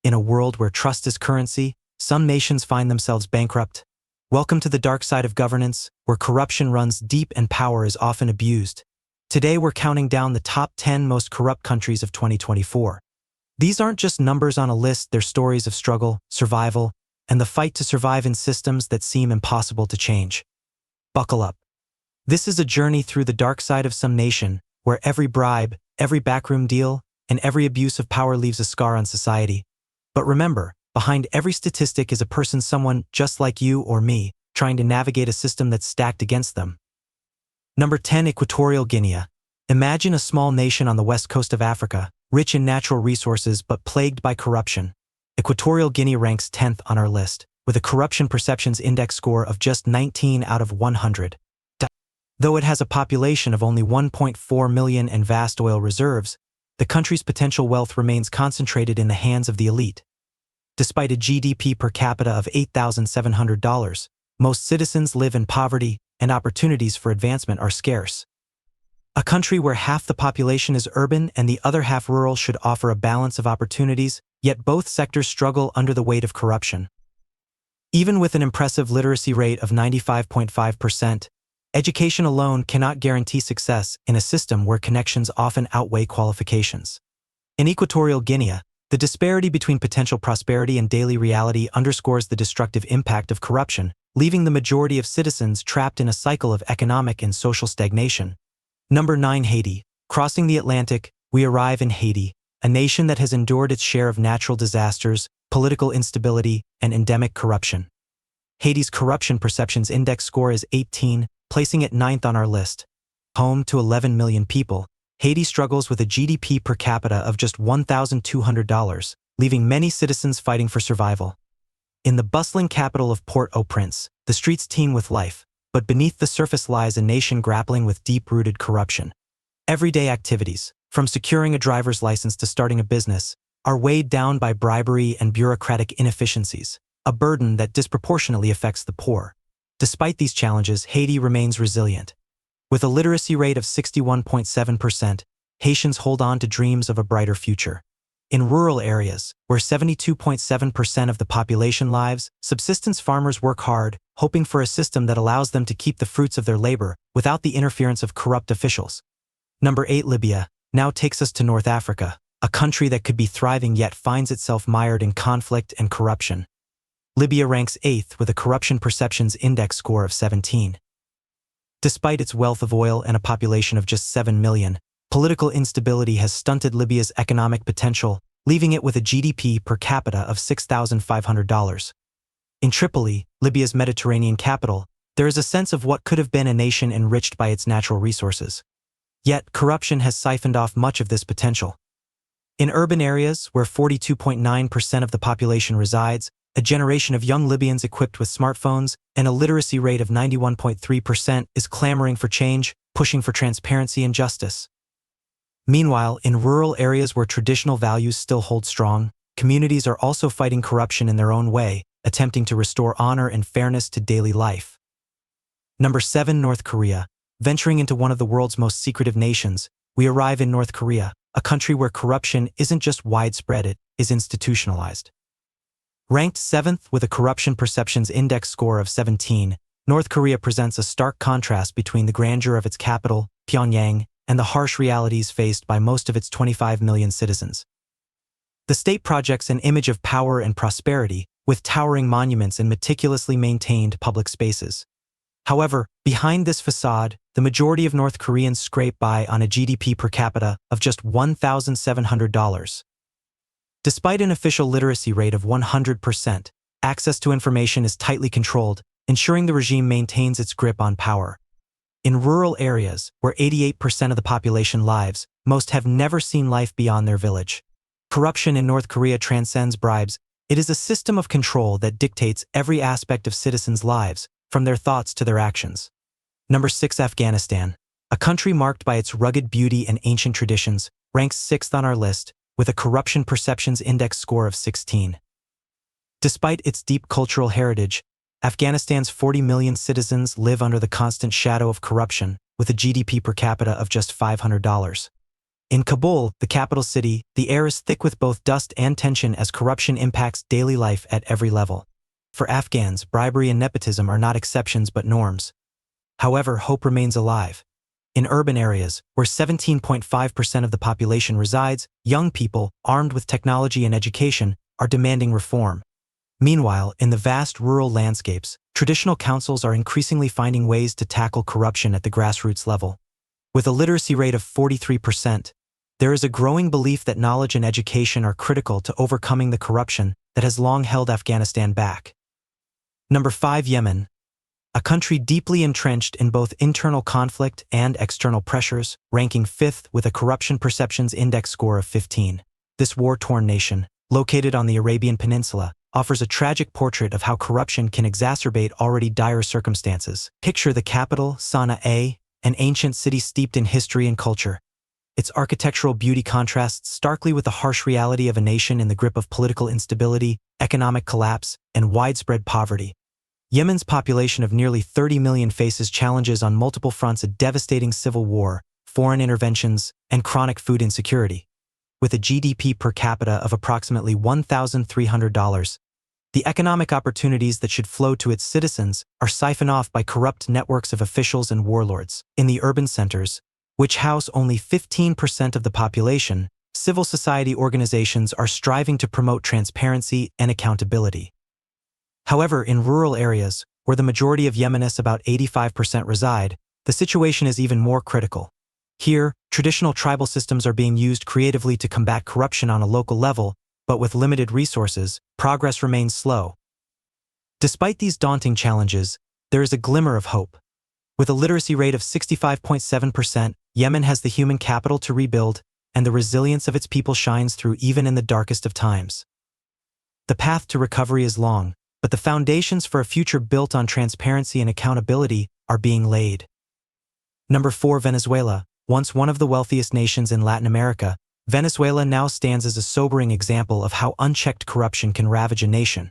In a world where trust is currency, some nations find themselves bankrupt. Welcome to the dark side of governance, where corruption runs deep and power is often abused. Today we're counting down the top 10 most corrupt countries of 2024. These aren't just numbers on a list, they're stories of struggle, survival, and the fight to survive in systems that seem impossible to change. Buckle up. This is a journey through the dark side of some nation, where every bribe, every backroom deal, and every abuse of power leaves a scar on society. But remember, behind every statistic is a person, someone just like you or me, trying to navigate a system that's stacked against them. Number 10. Equatorial Guinea. Imagine a small nation on the west coast of Africa, rich in natural resources but plagued by corruption. Equatorial Guinea ranks 10th on our list, with a corruption perceptions index score of just 19 out of 100. Though it has a population of only 1.4 million and vast oil reserves, the country's potential wealth remains concentrated in the hands of the elite. Despite a GDP per capita of $8,700, most citizens live in poverty, and opportunities for advancement are scarce. A country where half the population is urban and the other half rural should offer a balance of opportunities, yet both sectors struggle under the weight of corruption. Even with an impressive literacy rate of 95.5%, education alone cannot guarantee success in a system where connections often outweigh qualifications. In Equatorial Guinea, the disparity between potential prosperity and daily reality underscores the destructive impact of corruption, leaving the majority of citizens trapped in a cycle of economic and social stagnation. Number 9. Haiti. Crossing the Atlantic, we arrive in Haiti, a nation that has endured its share of natural disasters, political instability, and endemic corruption. Haiti's corruption perceptions index score is 18, placing it 9th on our list. Home to 11 million people, Haiti struggles with a GDP per capita of just $1,200, leaving many citizens fighting for survival. In the bustling capital of Port-au-Prince, the streets teem with life, but beneath the surface lies a nation grappling with deep-rooted corruption. Everyday activities, from securing a driver's license to starting a business, are weighed down by bribery and bureaucratic inefficiencies, a burden that disproportionately affects the poor. Despite these challenges, Haiti remains resilient. With a literacy rate of 61.7%, Haitians hold on to dreams of a brighter future. In rural areas, where 72.7% of the population lives, subsistence farmers work hard, hoping for a system that allows them to keep the fruits of their labor without the interference of corrupt officials. Number 8. Libya now takes us to North Africa, a country that could be thriving yet finds itself mired in conflict and corruption. Libya ranks 8th with a corruption perceptions index score of 17. Despite its wealth of oil and a population of just 7 million, political instability has stunted Libya's economic potential, leaving it with a GDP per capita of $6,500. In Tripoli, Libya's Mediterranean capital, there is a sense of what could have been a nation enriched by its natural resources. Yet, corruption has siphoned off much of this potential. In urban areas, where 42.9% of the population resides, a generation of young Libyans equipped with smartphones and a literacy rate of 91.3% is clamoring for change, pushing for transparency and justice. Meanwhile, in rural areas where traditional values still hold strong, communities are also fighting corruption in their own way, attempting to restore honor and fairness to daily life. Number 7. North Korea. Venturing into one of the world's most secretive nations, we arrive in North Korea, a country where corruption isn't just widespread, it is institutionalized. Ranked 7th with a corruption perceptions index score of 17, North Korea presents a stark contrast between the grandeur of its capital, Pyongyang, and the harsh realities faced by most of its 25 million citizens. The state projects an image of power and prosperity, with towering monuments and meticulously maintained public spaces. However, behind this facade, the majority of North Koreans scrape by on a GDP per capita of just $1,700. Despite an official literacy rate of 100%, access to information is tightly controlled, ensuring the regime maintains its grip on power. In rural areas, where 88% of the population lives, most have never seen life beyond their village. Corruption in North Korea transcends bribes. It is a system of control that dictates every aspect of citizens' lives, from their thoughts to their actions. Number 6. Afghanistan. A country marked by its rugged beauty and ancient traditions, ranks 6th on our list, with a corruption perceptions index score of 16. Despite its deep cultural heritage, Afghanistan's 40 million citizens live under the constant shadow of corruption, with a GDP per capita of just $500. In Kabul, the capital city, the air is thick with both dust and tension as corruption impacts daily life at every level. For Afghans, bribery and nepotism are not exceptions but norms. However, hope remains alive. In urban areas, where 17.5% of the population resides, young people, armed with technology and education, are demanding reform. Meanwhile, in the vast rural landscapes, traditional councils are increasingly finding ways to tackle corruption at the grassroots level. With a literacy rate of 43%, there is a growing belief that knowledge and education are critical to overcoming the corruption that has long held Afghanistan back. Number 5. Yemen. A country deeply entrenched in both internal conflict and external pressures, ranking 5th with a corruption perceptions index score of 15. This war-torn nation, located on the Arabian Peninsula, offers a tragic portrait of how corruption can exacerbate already dire circumstances. Picture the capital, Sana'a, an ancient city steeped in history and culture. Its architectural beauty contrasts starkly with the harsh reality of a nation in the grip of political instability, economic collapse, and widespread poverty. Yemen's population of nearly 30 million faces challenges on multiple fronts: a devastating civil war, foreign interventions, and chronic food insecurity. With a GDP per capita of approximately $1,300, the economic opportunities that should flow to its citizens are siphoned off by corrupt networks of officials and warlords. In the urban centers, which house only 15% of the population, civil society organizations are striving to promote transparency and accountability. However, in rural areas, where the majority of Yemenis, about 85%, reside, the situation is even more critical. Here, traditional tribal systems are being used creatively to combat corruption on a local level, but with limited resources, progress remains slow. Despite these daunting challenges, there is a glimmer of hope. With a literacy rate of 65.7%, Yemen has the human capital to rebuild, and the resilience of its people shines through even in the darkest of times. The path to recovery is long, but the foundations for a future built on transparency and accountability are being laid. Number 4. Venezuela. Once one of the wealthiest nations in Latin America, Venezuela now stands as a sobering example of how unchecked corruption can ravage a nation.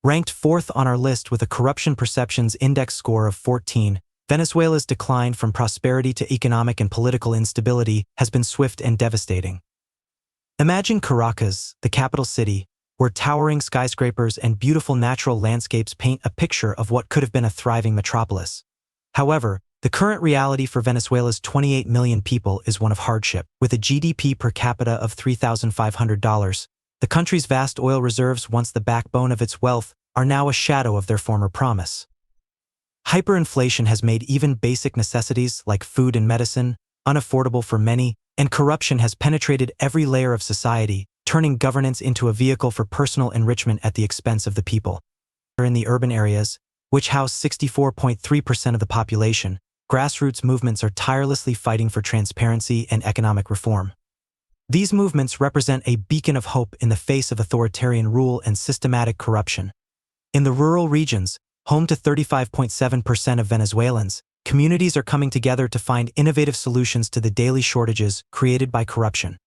Ranked 4th on our list with a corruption perceptions index score of 14, Venezuela's decline from prosperity to economic and political instability has been swift and devastating. Imagine Caracas, the capital city, where towering skyscrapers and beautiful natural landscapes paint a picture of what could have been a thriving metropolis. However, the current reality for Venezuela's 28 million people is one of hardship. With a GDP per capita of $3,500, the country's vast oil reserves, once the backbone of its wealth, are now a shadow of their former promise. Hyperinflation has made even basic necessities like food and medicine unaffordable for many, and corruption has penetrated every layer of society, turning governance into a vehicle for personal enrichment at the expense of the people. In the urban areas, which house 64.3% of the population, grassroots movements are tirelessly fighting for transparency and economic reform. These movements represent a beacon of hope in the face of authoritarian rule and systematic corruption. In the rural regions, home to 35.7% of Venezuelans, communities are coming together to find innovative solutions to the daily shortages created by corruption.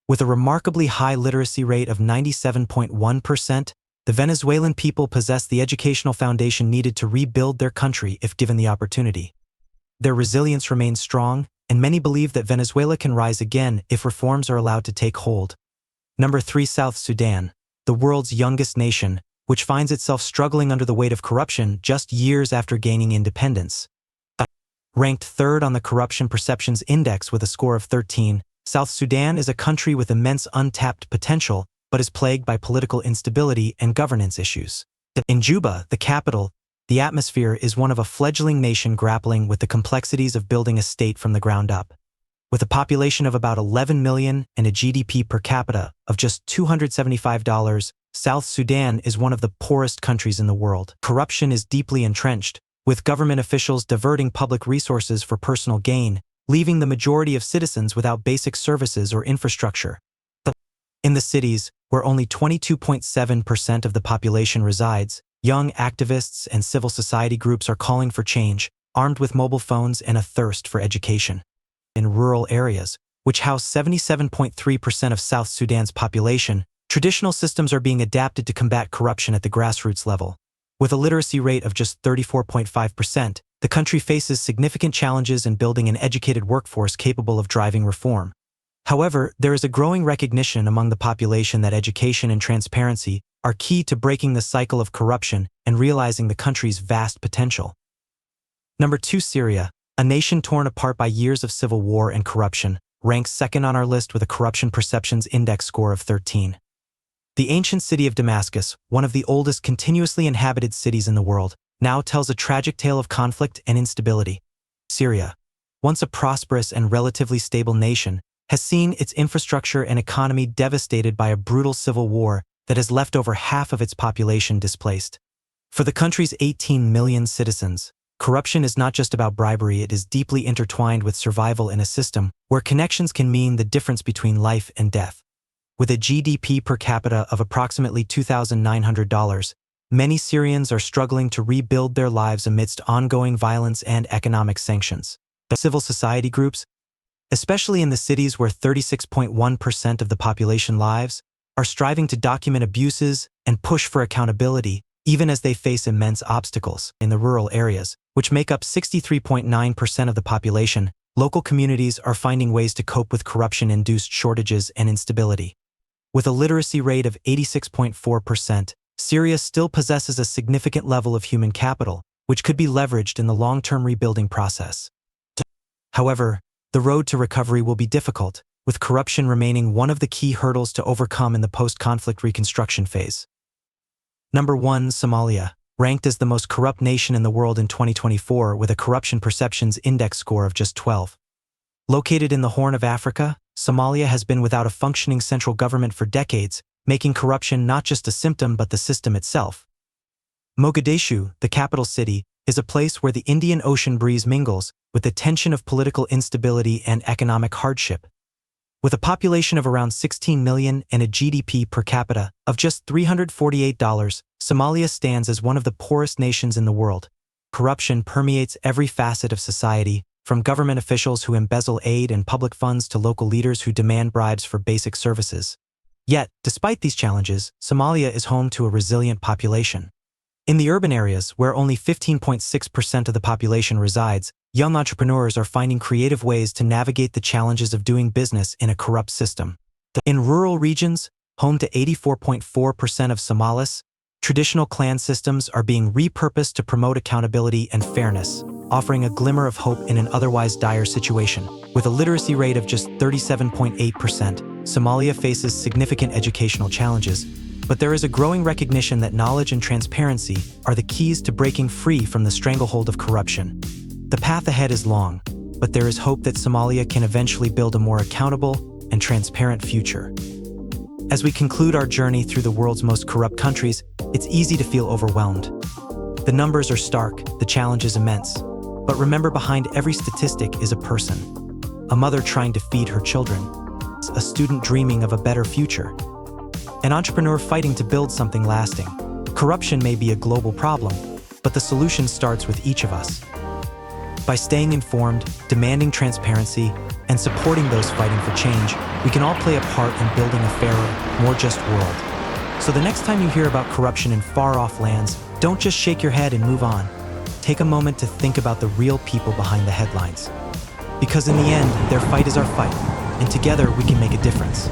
With a remarkably high literacy rate of 97.1%, the Venezuelan people possess the educational foundation needed to rebuild their country if given the opportunity. Their resilience remains strong, and many believe that Venezuela can rise again if reforms are allowed to take hold. Number 3. South Sudan, the world's youngest nation, which finds itself struggling under the weight of corruption just years after gaining independence. Ranked 3rd on the Corruption Perceptions Index with a score of 13, South Sudan is a country with immense untapped potential, but is plagued by political instability and governance issues. In Juba, the capital, the atmosphere is one of a fledgling nation grappling with the complexities of building a state from the ground up. With a population of about 11 million and a GDP per capita of just $275, South Sudan is one of the poorest countries in the world. Corruption is deeply entrenched, with government officials diverting public resources for personal gain, leaving the majority of citizens without basic services or infrastructure. In the cities, where only 22.7% of the population resides, young activists and civil society groups are calling for change, armed with mobile phones and a thirst for education. In rural areas, which house 77.3% of South Sudan's population, traditional systems are being adapted to combat corruption at the grassroots level. With a literacy rate of just 34.5%, the country faces significant challenges in building an educated workforce capable of driving reform. However, there is a growing recognition among the population that education and transparency are key to breaking the cycle of corruption and realizing the country's vast potential. Number 2, Syria, a nation torn apart by years of civil war and corruption, ranks second on our list with a corruption perceptions index score of 13. The ancient city of Damascus, one of the oldest continuously inhabited cities in the world, now tells a tragic tale of conflict and instability. Syria, once a prosperous and relatively stable nation, has seen its infrastructure and economy devastated by a brutal civil war that has left over half of its population displaced. For the country's 18 million citizens, corruption is not just about bribery, it is deeply intertwined with survival in a system where connections can mean the difference between life and death. With a GDP per capita of approximately $2,900, many Syrians are struggling to rebuild their lives amidst ongoing violence and economic sanctions. The civil society groups, especially in the cities where 36.1% of the population lives, are striving to document abuses and push for accountability, even as they face immense obstacles. In the rural areas, which make up 63.9% of the population, local communities are finding ways to cope with corruption-induced shortages and instability. With a literacy rate of 86.4%, Syria still possesses a significant level of human capital, which could be leveraged in the long-term rebuilding process. However, the road to recovery will be difficult, with corruption remaining one of the key hurdles to overcome in the post-conflict reconstruction phase. Number 1, Somalia, ranked as the most corrupt nation in the world in 2024 with a corruption perceptions index score of just 12. Located in the Horn of Africa, Somalia has been without a functioning central government for decades, making corruption not just a symptom but the system itself. Mogadishu, the capital city, is a place where the Indian Ocean breeze mingles with the tension of political instability and economic hardship. With a population of around 16 million and a GDP per capita of just $348, Somalia stands as one of the poorest nations in the world. Corruption permeates every facet of society, from government officials who embezzle aid and public funds to local leaders who demand bribes for basic services. Yet, despite these challenges, Somalia is home to a resilient population. In the urban areas, where only 15.6% of the population resides, young entrepreneurs are finding creative ways to navigate the challenges of doing business in a corrupt system. In rural regions, home to 84.4% of Somalis, traditional clan systems are being repurposed to promote accountability and fairness, offering a glimmer of hope in an otherwise dire situation. With a literacy rate of just 37.8%, Somalia faces significant educational challenges, but there is a growing recognition that knowledge and transparency are the keys to breaking free from the stranglehold of corruption. The path ahead is long, but there is hope that Somalia can eventually build a more accountable and transparent future. As we conclude our journey through the world's most corrupt countries, it's easy to feel overwhelmed. The numbers are stark, the challenge is immense. But remember, behind every statistic is a person. A mother trying to feed her children, a student dreaming of a better future, an entrepreneur fighting to build something lasting. Corruption may be a global problem, but the solution starts with each of us. By staying informed, demanding transparency, and supporting those fighting for change, we can all play a part in building a fairer, more just world. So the next time you hear about corruption in far-off lands, don't just shake your head and move on. Take a moment to think about the real people behind the headlines. Because in the end, their fight is our fight, and together we can make a difference.